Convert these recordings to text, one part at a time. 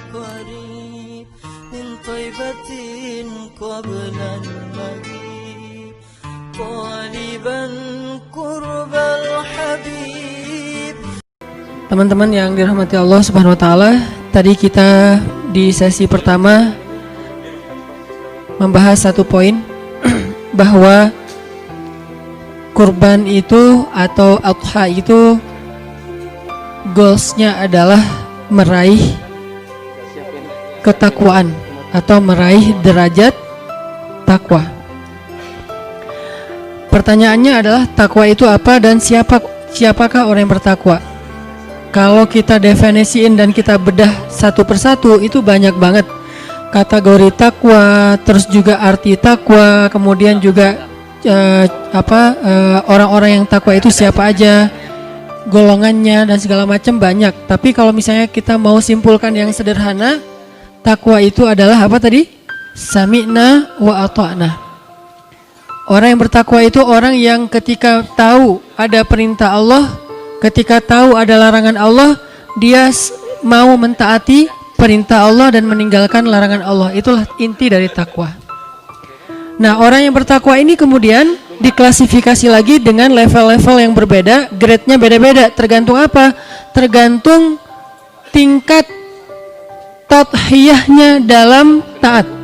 قريب من طيبة قبل المغيب طالبا قرب الحبيب. Teman-teman yang dirahmati Allah Subhanahu wa taala, tadi kita di sesi pertama membahas satu poin bahwa kurban itu atau adha itu goalsnya adalah meraih ketakwaan atau meraih derajat takwa. Pertanyaannya adalah takwa itu apa dan siapakah orang yang bertakwa? Kalau kita definisiin dan kita bedah satu persatu itu banyak banget kategori takwa, terus juga arti takwa, kemudian juga orang-orang yang takwa itu siapa aja, golongannya dan segala macam banyak. Tapi kalau misalnya kita mau simpulkan yang sederhana, takwa itu adalah apa tadi? Sami'na wa ata'na. Orang yang bertakwa itu orang yang ketika tahu ada perintah Allah, ketika tahu ada larangan Allah, dia mau mentaati perintah Allah dan meninggalkan larangan Allah. Itulah inti dari takwa. Nah, orang yang bertakwa ini kemudian diklasifikasi lagi dengan level-level yang berbeda, grade-nya beda-beda. Tergantung apa? Tergantung tingkat tadhiyahnya dalam taat.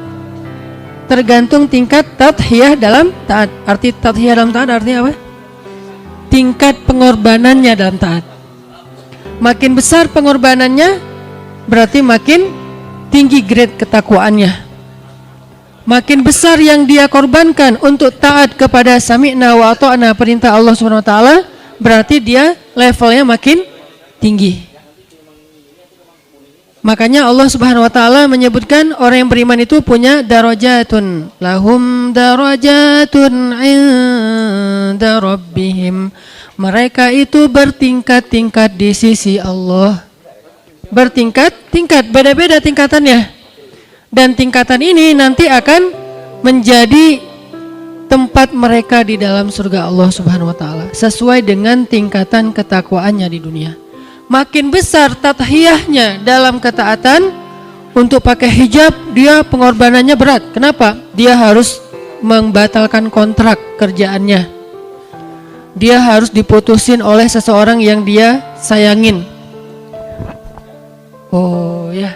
Tergantung tingkat tadhiyah dalam taat. Arti tadhiyah dalam taat artinya apa? Tingkat pengorbanannya dalam taat. Makin besar pengorbanannya, berarti makin tinggi grade ketakwaannya. Makin besar yang dia korbankan untuk taat kepada sami'na wa ata'na perintah Allah Subhanahu wa taala, berarti dia levelnya makin tinggi. Makanya Allah Subhanahu wa taala menyebutkan orang yang beriman itu punya darajatun, lahum darajatun 'inda rabbihim. Mereka itu bertingkat-tingkat di sisi Allah. Bertingkat-tingkat, beda-beda tingkatannya. Dan tingkatan ini nanti akan menjadi tempat mereka di dalam surga Allah Subhanahu wa taala sesuai dengan tingkatan ketakwaannya di dunia. Makin besar tathiyahnya dalam ketaatan, untuk pakai hijab dia pengorbanannya berat. Kenapa? Dia harus membatalkan kontrak kerjaannya. Dia harus diputusin oleh seseorang yang dia sayangin. Oh ya.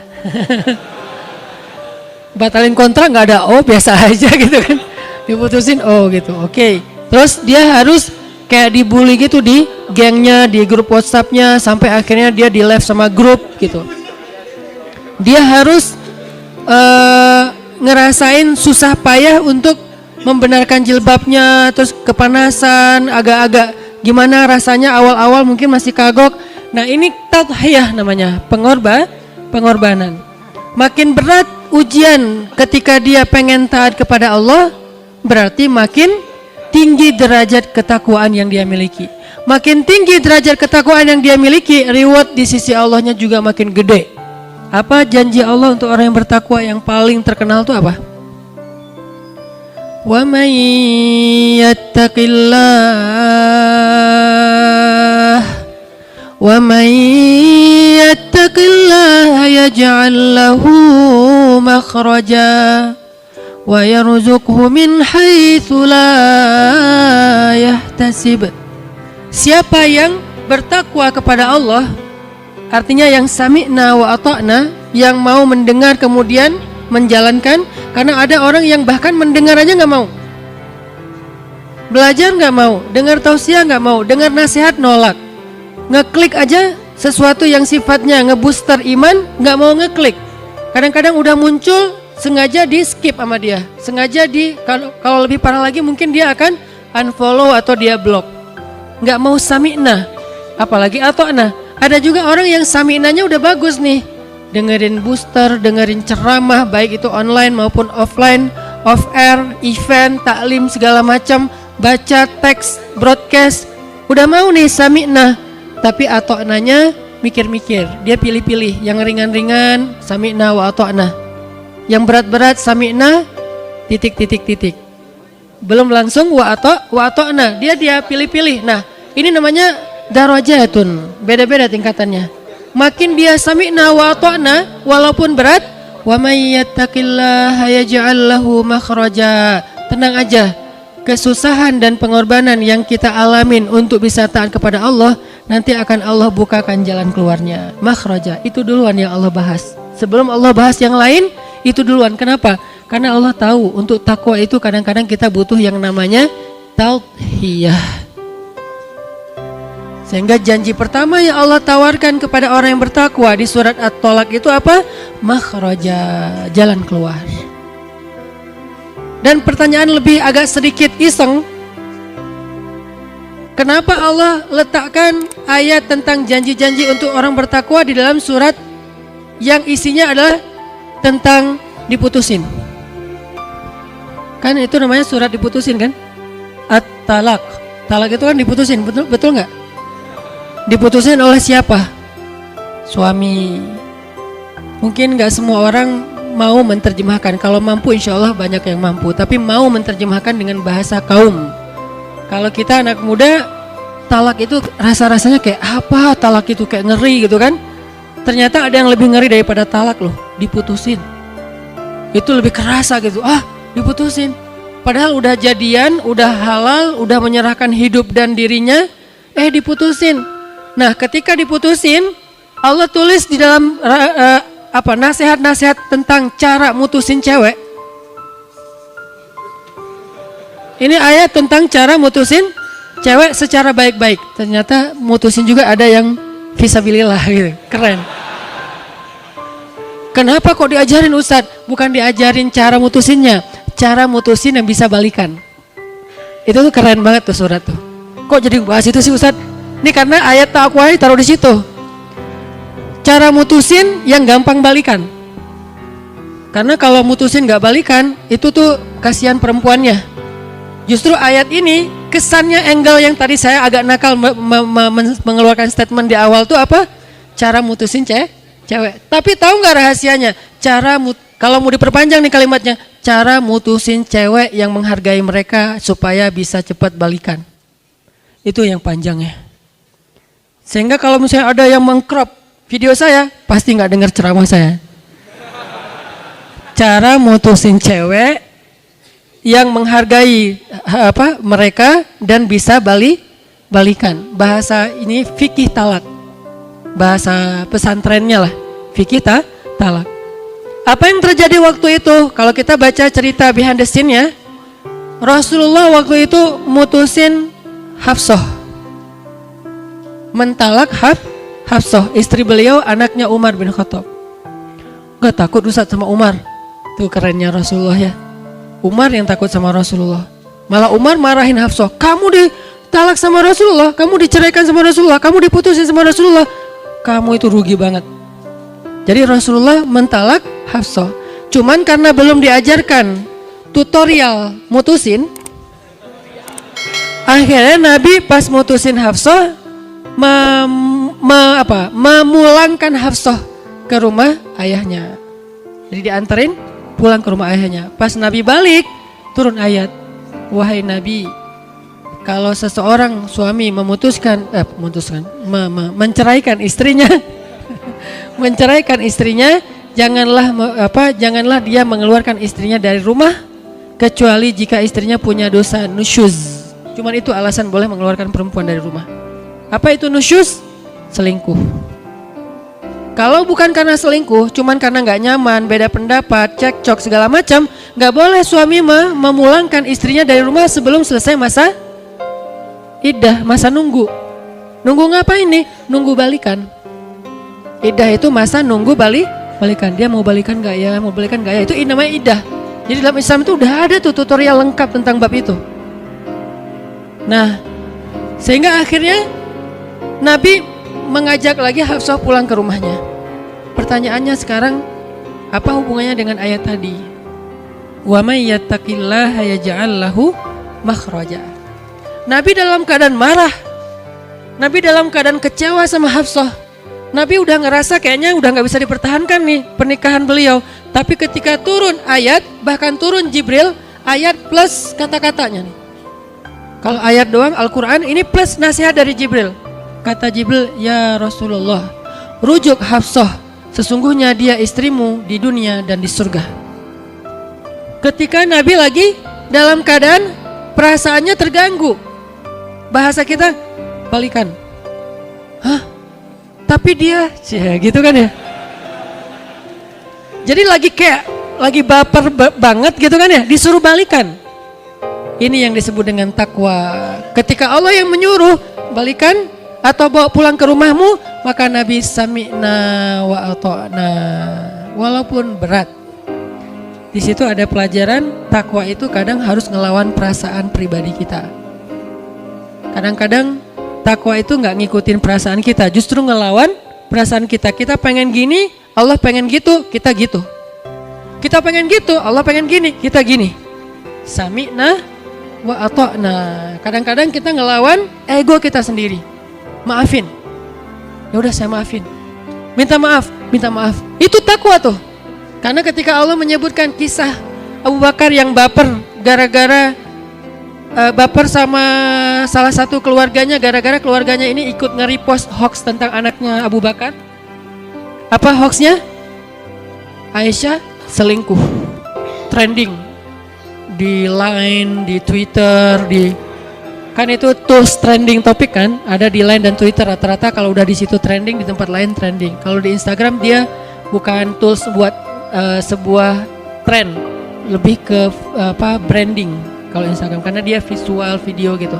Batalin kontrak nggak ada biasa aja gitu kan, diputusin gitu, oke. Terus dia harus kayak dibully gitu di gengnya, di grup WhatsAppnya, sampai akhirnya dia di left sama grup gitu. Dia harus ngerasain susah payah untuk membenarkan jilbabnya, terus kepanasan, agak-agak gimana rasanya awal-awal, mungkin masih kagok. Nah ini tadhiyah namanya, pengorbanan. Makin berat ujian ketika dia pengen taat kepada Allah, berarti makin tinggi derajat ketakwaan yang dia miliki. Makin tinggi derajat ketakwaan yang dia miliki, reward di sisi Allahnya juga makin gede. Apa janji Allah untuk orang yang bertakwa yang paling terkenal itu apa? Wa may yattaqillah wa may yattaqillah yaj'al lahu makhraja wa yarzuqhu min haitsu la yahtasib. Siapa yang bertakwa kepada Allah, artinya yang sami'na wa ata'na, yang mau mendengar kemudian menjalankan. Karena ada orang yang bahkan mendengar aja nggak mau, belajar nggak mau, dengar tausiah nggak mau, dengar nasihat nolak, ngeklik aja sesuatu yang sifatnya ngebooster iman nggak mau ngeklik. Kadang-kadang udah muncul sengaja di skip sama dia, sengaja kalau lebih parah lagi mungkin dia akan unfollow atau dia block. Nggak mau sami'na, apalagi ata'na. Ada juga orang yang sami'nanya udah bagus nih, dengerin booster, dengerin ceramah, baik itu online maupun offline, off air, event, taklim segala macam, baca teks, broadcast, udah mau nih sami'na, tapi ata'nanya mikir-mikir, dia pilih-pilih. Yang ringan-ringan sami'na wa ata'na, yang berat-berat sami'na titik. Belum langsung wa ata'na, dia pilih-pilih. Nah ini namanya darajatun, beda-beda tingkatannya. makin dia sami'na wa ata'na walaupun berat. Wa may yattaqillaha yaj'al lahu makhraja. Tenang aja, kesusahan dan pengorbanan yang kita alamin untuk bisa taat kepada Allah, nanti akan Allah bukakan jalan keluarnya. Makhraja, itu duluan yang Allah bahas. Sebelum Allah bahas yang lain, itu duluan. Kenapa? Karena Allah tahu untuk takwa itu kadang-kadang kita butuh yang namanya tauhiyah. Sehingga janji pertama yang Allah tawarkan kepada orang yang bertakwa di surat At-Tolak itu apa? Makhraja, jalan keluar. Dan pertanyaan lebih agak sedikit iseng, kenapa Allah letakkan ayat tentang janji-janji untuk orang bertakwa di dalam surat yang isinya adalah tentang diputusin? Kan itu namanya surat diputusin kan? At-Talak. Talak itu kan diputusin, betul nggak? Diputusin oleh siapa? Suami. Mungkin gak semua orang mau menerjemahkan. Kalau mampu insya Allah banyak yang mampu. Tapi mau menerjemahkan dengan bahasa kaum. Kalau kita anak muda, talak itu rasa-rasanya kayak apa? Talak itu kayak ngeri gitu kan. Ternyata ada yang lebih ngeri daripada talak loh. Diputusin. Itu lebih kerasa gitu. Diputusin. Padahal udah jadian, udah halal, udah menyerahkan hidup dan dirinya. Diputusin. Nah, ketika diputusin, Allah tulis di dalam nasihat-nasihat tentang cara mutusin cewek. Ini ayat tentang cara mutusin cewek secara baik-baik. Ternyata mutusin juga ada yang fisabilillah gitu. Keren. Kenapa kok diajarin Ustadz? Bukan diajarin cara mutusinnya, cara mutusin yang bisa balikan. Itu tuh keren banget tuh surat tuh. Kok jadi bahas itu sih Ustadz? Ini karena ayat takwa taruh di situ. Cara mutusin yang gampang balikan. Karena kalau mutusin nggak balikan, itu tuh kasihan perempuannya. Justru ayat ini kesannya angle yang tadi saya agak nakal mengeluarkan statement di awal tuh apa? Cara mutusin cewek. Tapi tahu nggak rahasianya? Kalau mau diperpanjang nih kalimatnya, cara mutusin cewek yang menghargai mereka supaya bisa cepat balikan. Itu yang panjangnya. Sehingga kalau misalnya ada yang mengcrop video saya, pasti nggak dengar ceramah saya. Cara mutusin cewek yang menghargai mereka dan bisa balikan. Bahasa ini fikih talak. Bahasa pesantrennya lah, fikih talak. Apa yang terjadi waktu itu? Kalau kita baca cerita behind the scene-nya, Rasulullah waktu itu mutusin Hafsah. Mentalak Hafsah, istri beliau, anaknya Umar bin Khattab. Gak takut Ustadz sama Umar. Tuh kerennya Rasulullah ya. Umar yang takut sama Rasulullah. Malah Umar marahin Hafsah. Kamu ditalak sama Rasulullah, kamu diceraikan sama Rasulullah, kamu diputusin sama Rasulullah. Kamu itu rugi banget. Jadi Rasulullah mentalak Hafsah. Cuman karena belum diajarkan tutorial mutusin, akhirnya Nabi pas mutusin Hafsah memulangkan Hafsah ke rumah ayahnya. Jadi dianterin pulang ke rumah ayahnya. Pas Nabi balik, turun ayat, wahai Nabi, kalau seseorang suami menceraikan istrinya, janganlah dia mengeluarkan istrinya dari rumah kecuali jika istrinya punya dosa nusyuz. Cuman itu alasan boleh mengeluarkan perempuan dari rumah. Apa itu nusyuz? Selingkuh. Kalau bukan karena selingkuh, cuman karena nggak nyaman, beda pendapat, cekcok segala macam, nggak boleh suami memulangkan istrinya dari rumah sebelum selesai masa iddah, masa nunggu. Nunggu ngapain nih? Nunggu balikan. Iddah itu masa nunggu balikan. Dia mau balikan nggak ya? Mau balikan nggak ya? Itu namanya iddah. Jadi dalam Islam itu udah ada tuh tutorial lengkap tentang bab itu. Nah, sehingga akhirnya Nabi mengajak lagi Hafsah pulang ke rumahnya. Pertanyaannya sekarang, apa hubungannya dengan ayat tadi? Wa may yattaqillaha yaj'al lahu makhraja. Nabi dalam keadaan marah. Nabi dalam keadaan kecewa sama Hafsah. Nabi udah ngerasa kayaknya udah nggak bisa dipertahankan nih pernikahan beliau. Tapi ketika turun ayat, bahkan turun Jibril, ayat plus kata-katanya nih. Kalau ayat doang Al-Quran, ini plus nasihat dari Jibril. Kata Jibril, ya Rasulullah, rujuk Hafsah, sesungguhnya dia istrimu di dunia dan di surga. Ketika Nabi lagi dalam keadaan perasaannya terganggu, bahasa kita balikan. Hah? Tapi dia, gitu kan ya. Jadi lagi baper banget gitu kan ya, disuruh balikan. Ini yang disebut dengan takwa. Ketika Allah yang menyuruh balikan atau bawa pulang ke rumahmu, maka Nabi sami'na wa ata'na, walaupun berat. Di situ ada pelajaran takwa itu kadang harus ngelawan perasaan pribadi kita. Kadang-kadang takwa itu nggak ngikutin perasaan kita, justru ngelawan perasaan kita. Kita pengen gini, Allah pengen gitu, kita gitu. Kita pengen gitu, Allah pengen gini, kita gini. Sami'na wa ata'na. Kadang-kadang kita ngelawan ego kita sendiri. Maafin. Ya udah saya maafin. Minta maaf. Itu takwa tuh. Karena ketika Allah menyebutkan kisah Abu Bakar yang baper gara-gara baper sama salah satu keluarganya, gara-gara keluarganya ini ikut nge-repost hoax tentang anaknya Abu Bakar. Apa hoaxnya? Aisyah selingkuh, trending di Line, di Twitter, kan itu tools trending topik kan, ada di Line dan Twitter. Rata-rata kalau udah di situ trending, di tempat lain trending. Kalau di Instagram dia bukan tools buat sebuah trend, lebih ke branding kalau Instagram, karena dia visual video gitu.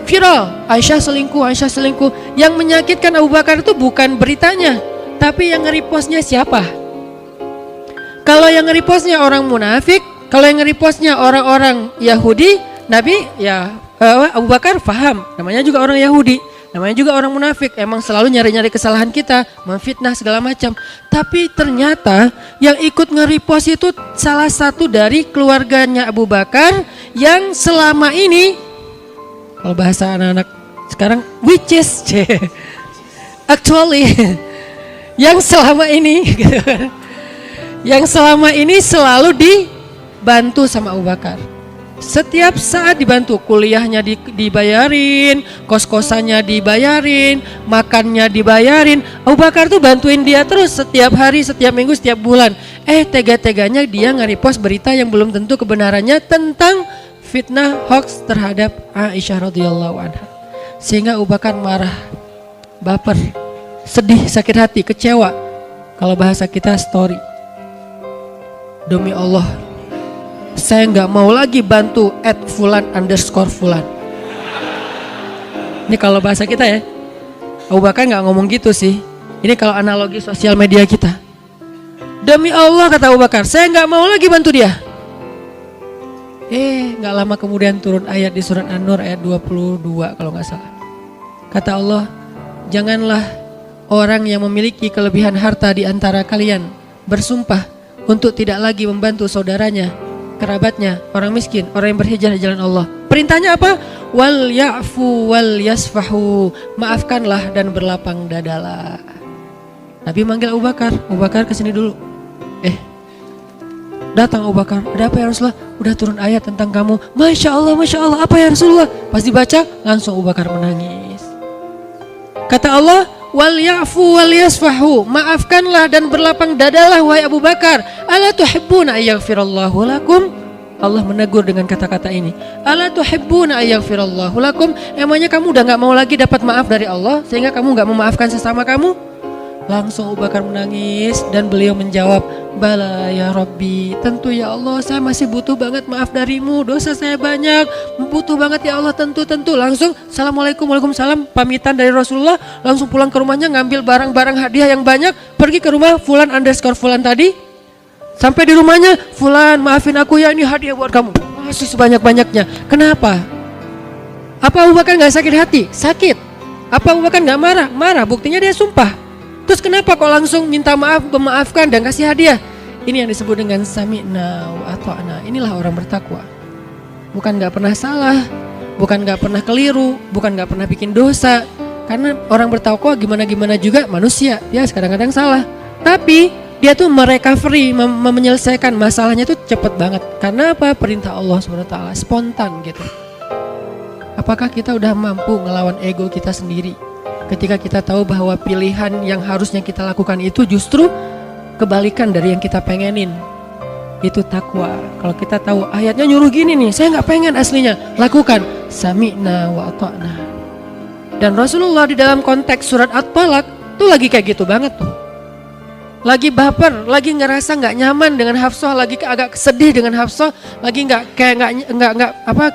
Viral, Aisyah selingkuh. Yang menyakitkan Abu Bakar itu bukan beritanya, tapi yang nge-repostnya siapa? Kalau yang nge-repostnya orang munafik, kalau yang nge-repostnya orang-orang Yahudi, Nabi ya Abu Bakar paham, namanya juga orang Yahudi, namanya juga orang munafik, emang selalu nyari-nyari kesalahan kita, memfitnah segala macam. Tapi ternyata yang ikut nge-repost itu salah satu dari keluarganya Abu Bakar yang selama ini, kalau bahasa anak-anak sekarang, which is actually yang selama ini gitu kan, yang selama ini selalu dibantu sama Abu Bakar. Setiap saat dibantu, kuliahnya dibayarin, kos-kosannya dibayarin, makannya dibayarin. Abu Bakar tuh bantuin dia terus setiap hari, setiap minggu, setiap bulan. Tega-teganya dia nge-repost berita yang belum tentu kebenarannya tentang fitnah hoax terhadap Aisyah radhiyallahu anha. Sehingga Abu Bakar marah, baper, sedih, sakit hati, kecewa. Kalau bahasa kita story. Demi Allah, saya nggak mau lagi bantu @fulan_fulan. Ini kalau bahasa kita ya. Abu Bakar nggak ngomong gitu sih. Ini kalau analogi sosial media kita. Demi Allah, kata Abu Bakar, saya nggak mau lagi bantu dia. Nggak lama kemudian turun ayat di surat An-Nur ayat 22 kalau nggak salah. Kata Allah, janganlah orang yang memiliki kelebihan harta di antara kalian bersumpah untuk tidak lagi membantu saudaranya, kerabatnya, orang miskin, orang yang berhijrah di jalan Allah. Perintahnya apa? Wal ya'fu wal yasfahu, maafkanlah dan berlapang dadalah. Nabi manggil Abu Bakar kesini dulu. Datang Abu Bakar, ada apa ya Rasulullah? Udah turun ayat tentang kamu. Masya Allah, apa ya Rasulullah? Pas dibaca, langsung Abu Bakar menangis. Kata Allah, wal ya'fu wal yasfahu, maafkanlah dan berlapang dadalah wahai Abu Bakar. Ala tuhibbuna ayyaghfirallahu lakum? Allah menegur dengan kata-kata ini. Ala tuhibbuna ayyaghfirallahu lakum? Emangnya kamu udah gak mau lagi dapat maaf dari Allah sehingga kamu gak memaafkan sesama kamu? Langsung Abu Bakar menangis dan beliau menjawab, bala ya Rabbi, tentu ya Allah, saya masih butuh banget maaf darimu, dosa saya banyak, butuh banget ya Allah, tentu. Langsung assalamualaikum, waalaikumsalam, pamitan dari Rasulullah, langsung pulang ke rumahnya, ngambil barang-barang hadiah yang banyak, pergi ke rumah fulan_fulan tadi. Sampai di rumahnya, Fulan maafin aku ya, ini hadiah buat kamu, masih sebanyak-banyaknya. Kenapa? Apa Abu Bakar gak sakit hati? Sakit. Apa Abu Bakar gak marah? Marah, buktinya dia sumpah. Terus kenapa kok langsung minta maaf, memaafkan dan kasih hadiah? Ini yang disebut dengan sami'na wa ata'na. Inilah orang bertakwa. Bukan gak pernah salah, bukan gak pernah keliru, bukan gak pernah bikin dosa. Karena orang bertakwa gimana-gimana juga manusia, dia kadang-kadang salah. Tapi dia tuh merecovery, menyelesaikan masalahnya tuh cepet banget. Karena apa? Perintah Allah SWT, spontan gitu. Apakah kita udah mampu ngelawan ego kita sendiri? Ketika kita tahu bahwa pilihan yang harusnya kita lakukan itu justru kebalikan dari yang kita pengenin. Itu takwa. Kalau kita tahu ayatnya nyuruh gini nih, saya nggak pengen aslinya, lakukan. Sami'na wa ata'na. Dan Rasulullah di dalam konteks surat At-Talaq tuh lagi kayak gitu banget tuh. Lagi baper, lagi ngerasa nggak nyaman dengan Hafsah, lagi agak sedih dengan Hafsah, lagi kayak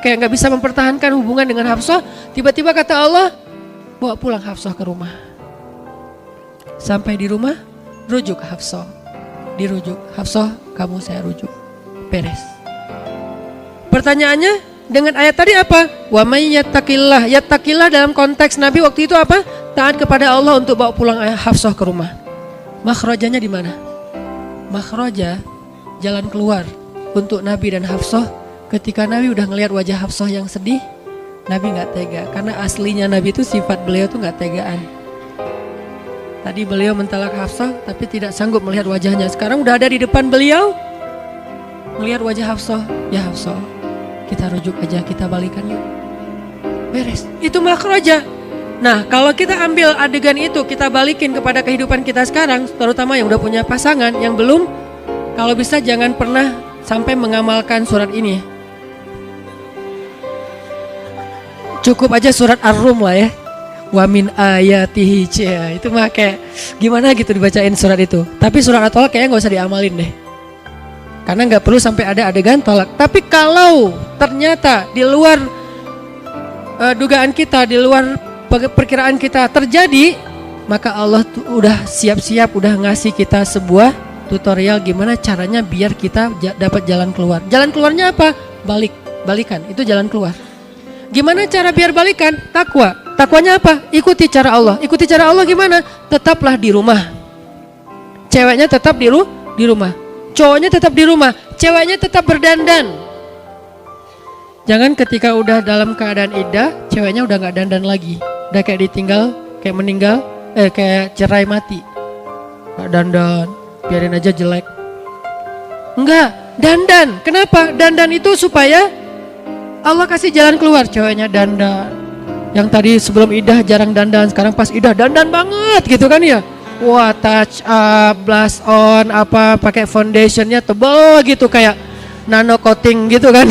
nggak bisa mempertahankan hubungan dengan Hafsah. Tiba-tiba kata Allah, bawa pulang Hafsah ke rumah. Sampai di rumah, rujuk Hafsah. Dirujuk, Hafsah kamu saya rujuk. Beres. Pertanyaannya dengan ayat tadi apa? Wa may yattaqillah. Yattaqillah dalam konteks Nabi waktu itu apa? Taat kepada Allah untuk bawa pulang Hafsah ke rumah. Makhrajanya di mana? Makhraja, jalan keluar untuk Nabi dan Hafsah. Ketika Nabi udah ngelihat wajah Hafsah yang sedih, Nabi nggak tega, karena aslinya Nabi itu sifat beliau tuh nggak tegaan. Tadi beliau mentalak Hafsah, tapi tidak sanggup melihat wajahnya. Sekarang udah ada di depan beliau, melihat wajah Hafsah. Ya Hafsah, kita rujuk aja, kita balikan yuk. Beres. Itu makhraja. Nah, kalau kita ambil adegan itu, kita balikin kepada kehidupan kita sekarang, terutama yang udah punya pasangan, yang belum, kalau bisa jangan pernah sampai mengamalkan surat ini. Cukup aja surat Ar-Rum lah ya. Wa min ayatihi, itu mah kayak gimana gitu dibacain surat itu. Tapi surat At-Talaq kayaknya gak usah diamalin deh, karena gak perlu sampai ada adegan tolak. Tapi kalau ternyata di luar dugaan kita, di luar perkiraan kita terjadi, maka Allah udah siap-siap, udah ngasih kita sebuah tutorial gimana caranya biar kita dapat jalan keluar. Jalan keluarnya apa? Balikan, itu jalan keluar. Gimana cara biar balikan? Takwa. Takwanya apa? Ikuti cara Allah. Ikuti cara Allah gimana? Tetaplah di rumah. Ceweknya tetap di rumah. Cowoknya tetap di rumah. Ceweknya tetap berdandan. Jangan ketika udah dalam keadaan iddah, ceweknya udah gak dandan lagi. Udah kayak ditinggal, kayak meninggal, kayak cerai mati. Gak dandan, biarin aja jelek. Enggak, dandan. Kenapa? Dandan itu supaya Allah kasih jalan keluar. Ceweknya dandan. Yang tadi sebelum iddah jarang dandan, sekarang pas iddah dandan banget gitu kan ya. Wah, touch up, blush on, apa, pakai foundationnya tebal gitu kayak nano coating gitu kan.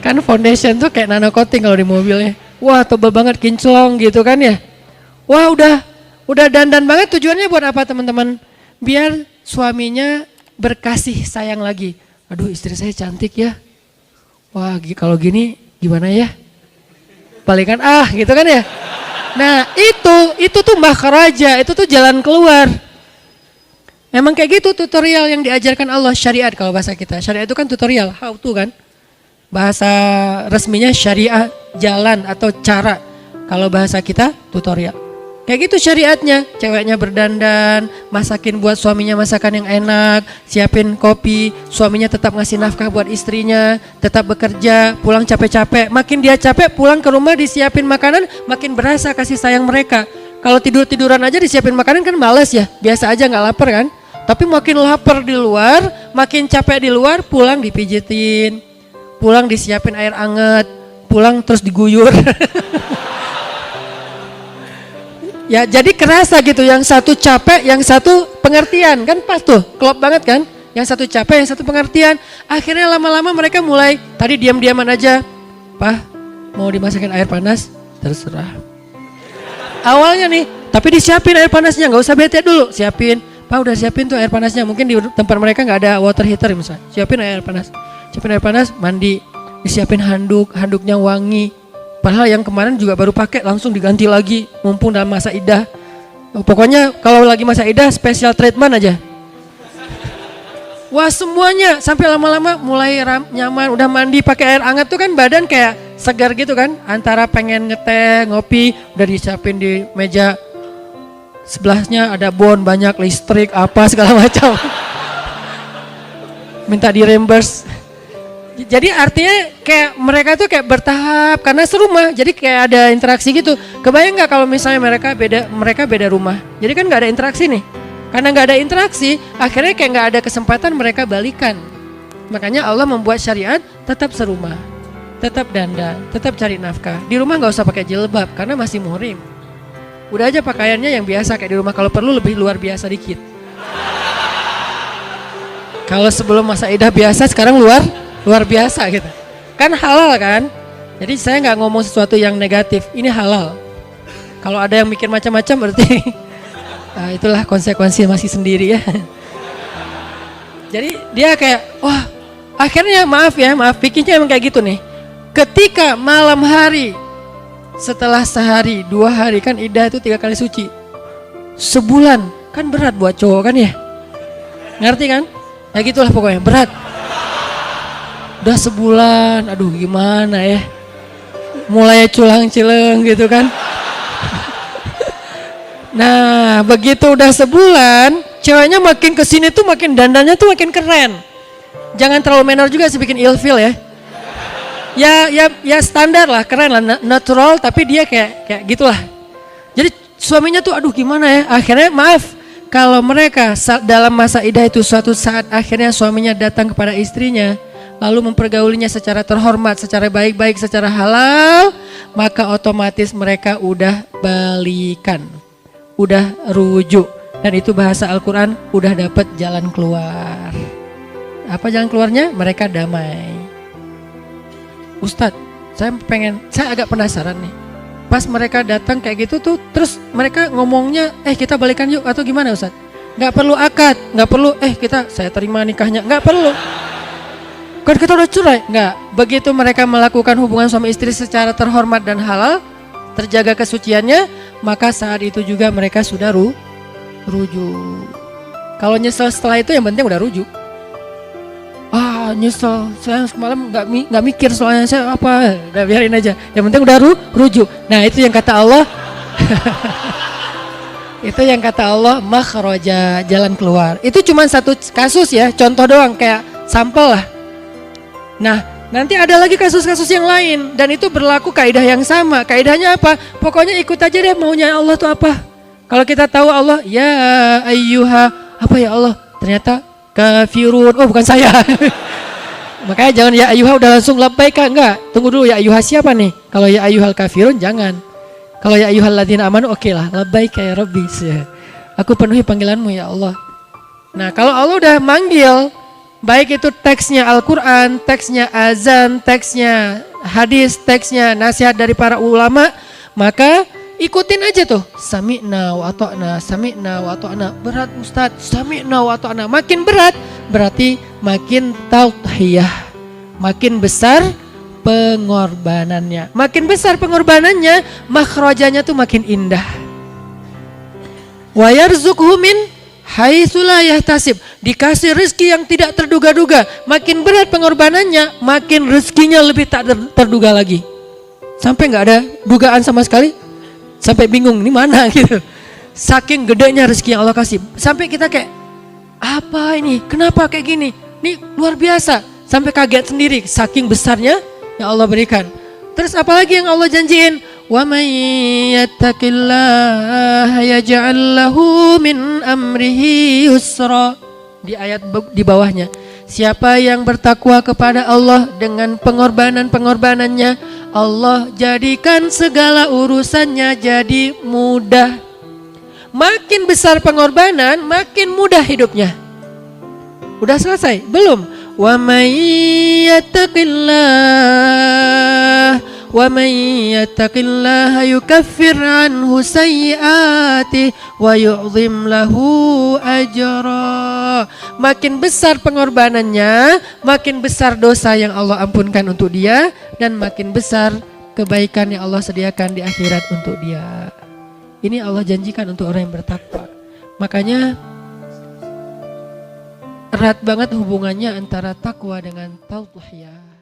Kan foundation tuh kayak nano coating kalau di mobilnya. Wah, tebal banget, kinclong gitu kan ya. Wah, udah dandan banget. Tujuannya buat apa teman-teman? Biar suaminya berkasih sayang lagi. Aduh, istri saya cantik ya. Wah, kalau gini gimana ya? Balikan gitu kan ya. Nah, itu tuh makhraja, itu tuh jalan keluar. Memang kayak gitu tutorial yang diajarkan Allah, syariat kalau bahasa kita. Syariat itu kan tutorial, how to kan. Bahasa resminya syariah, jalan atau cara. Kalau bahasa kita tutorial. Kayak gitu syariatnya, ceweknya berdandan, masakin buat suaminya masakan yang enak, siapin kopi, suaminya tetap ngasih nafkah buat istrinya, tetap bekerja, pulang capek-capek, makin dia capek pulang ke rumah disiapin makanan, makin berasa kasih sayang mereka. Kalau tidur-tiduran aja disiapin makanan kan males ya, biasa aja gak lapar kan, tapi makin lapar di luar, makin capek di luar, pulang dipijitin, pulang disiapin air anget, pulang terus diguyur. Ya jadi kerasa gitu, yang satu capek, yang satu pengertian, kan pas tuh, klop banget kan. Yang satu capek, yang satu pengertian. Akhirnya lama-lama mereka mulai, tadi diam-diaman aja. Pak, mau dimasakin air panas? Terserah. Awalnya nih, tapi disiapin air panasnya, gak usah bete dulu, siapin. Pak udah siapin tuh air panasnya, mungkin di tempat mereka gak ada water heater misalnya. Siapin air panas, mandi, disiapin handuknya wangi. Padahal yang kemarin juga baru pakai, langsung diganti lagi, mumpung dalam masa iddah. Pokoknya kalau lagi masa iddah, special treatment aja. Wah semuanya, sampai lama-lama mulai nyaman, udah mandi pakai air hangat tuh kan badan kayak segar gitu kan. Antara pengen ngeteh, ngopi, udah disiapin di meja. Sebelahnya ada bon, banyak listrik, apa segala macam. Minta di reimburse. Jadi artinya kayak mereka tuh kayak bertahap karena serumah, jadi kayak ada interaksi gitu. Kebayang nggak kalau misalnya mereka beda rumah, jadi kan nggak ada interaksi nih. Karena nggak ada interaksi, akhirnya kayak nggak ada kesempatan mereka balikan. Makanya Allah membuat syariat tetap serumah. tetap dandan, tetap cari nafkah. Di rumah nggak usah pakai jilbab karena masih muhrim. Udah aja pakaiannya yang biasa kayak di rumah, kalau perlu lebih luar biasa dikit. Kalau sebelum masa idah biasa, sekarang luar biasa gitu. Kan halal kan? Jadi saya nggak ngomong sesuatu yang negatif, ini halal. Kalau ada yang mikir macam-macam berarti itulah konsekuensi masih sendiri ya. Jadi dia kayak, wah akhirnya maaf pikirnya emang kayak gitu nih. Ketika malam hari setelah sehari 2 hari kan iddah itu 3 kali suci. Sebulan kan berat buat cowok kan ya. Ngerti kan? Ya gitulah pokoknya berat. Udah sebulan, aduh gimana ya. Mulai culang-cileng gitu kan. Nah begitu udah sebulan, ceweknya makin kesini tuh makin dandannya tuh makin keren. Jangan terlalu menor juga sih bikin ilfil ya. Ya standar lah, keren lah, natural, tapi dia kayak gitulah. Jadi suaminya tuh aduh gimana ya. Akhirnya maaf, kalau mereka dalam masa idah itu suatu saat akhirnya suaminya datang kepada istrinya, lalu mempergaulinya secara terhormat, secara baik-baik, secara halal, maka otomatis mereka udah balikan, udah rujuk. Dan itu bahasa Al-Quran, udah dapat jalan keluar. Apa jalan keluarnya? Mereka damai. Ustadz, saya agak penasaran nih. Pas mereka datang kayak gitu tuh, terus mereka ngomongnya, kita balikan yuk atau gimana Ustadz? Gak perlu akad, gak perlu, saya terima nikahnya, gak perlu. Kan kita udah cerai, nggak. Begitu mereka melakukan hubungan suami istri secara terhormat dan halal, terjaga kesuciannya, maka saat itu juga mereka sudah rujuk. Kalau nyesel setelah itu yang penting udah rujuk. Nyesel, saya semalam nggak mikir soalnya saya apa, udah biarin aja. Yang penting udah rujuk. Nah itu yang kata Allah. Itu yang kata Allah makhraja, jalan keluar. Itu cuma satu kasus ya, contoh doang kayak sampel lah. Nah nanti ada lagi kasus-kasus yang lain dan itu berlaku kaidah yang sama. Kaidahnya apa? Pokoknya ikut aja deh maunya Allah tuh apa. Kalau kita tahu Allah ya ayyuha apa ya Allah, ternyata kafirun, oh bukan saya. Makanya jangan ya ayyuha udah langsung labbaika, enggak. Tunggu dulu ya ayyuha siapa nih? Kalau ya ayyuhal kafirun jangan. Kalau ya ayyuhal ladzina amanu oke lah, labbaika ya rabbi. Aku penuhi panggilanmu ya Allah. Nah kalau Allah udah manggil, baik itu teksnya Al-Quran, teksnya azan, teksnya hadis, teksnya nasihat dari para ulama, maka ikutin aja tuh. Sami'na wa ata'na, sami'na wa ata'na. Berat Ustadz, sami'na wa ata'na. Makin berat berarti makin tauhiyah, makin besar pengorbanannya. Makin besar pengorbanannya, makhrajanya tuh makin indah. Wa yarzuqhu min haitsu la yahtasib. Dikasih rezeki yang tidak terduga-duga. Makin berat pengorbanannya, makin rezekinya lebih tak terduga lagi. Sampai nggak ada dugaan sama sekali. Sampai bingung ini mana gitu. Saking gedenya rezeki yang Allah kasih. Sampai kita kayak apa ini? Kenapa kayak gini? Ini luar biasa. Sampai kaget sendiri saking besarnya yang Allah berikan. Terus apalagi yang Allah janjiin? Wa may yattaqillaha yaj'al lahu min amrihi yusra. Di ayat di bawahnya. Siapa yang bertakwa kepada Allah dengan pengorbanan-pengorbanannya, Allah jadikan segala urusannya jadi mudah. Makin besar pengorbanan, makin mudah hidupnya. Udah selesai? Belum. Wa may yattaqillaha yukaffir anhu sayyi'atihi wa yu'zim lahu ajra. Makin besar pengorbanannya, makin besar dosa yang Allah ampunkan untuk dia, dan makin besar kebaikan yang Allah sediakan di akhirat untuk dia. Ini Allah janjikan untuk orang yang bertakwa. Makanya erat banget hubungannya antara takwa dengan tauhid.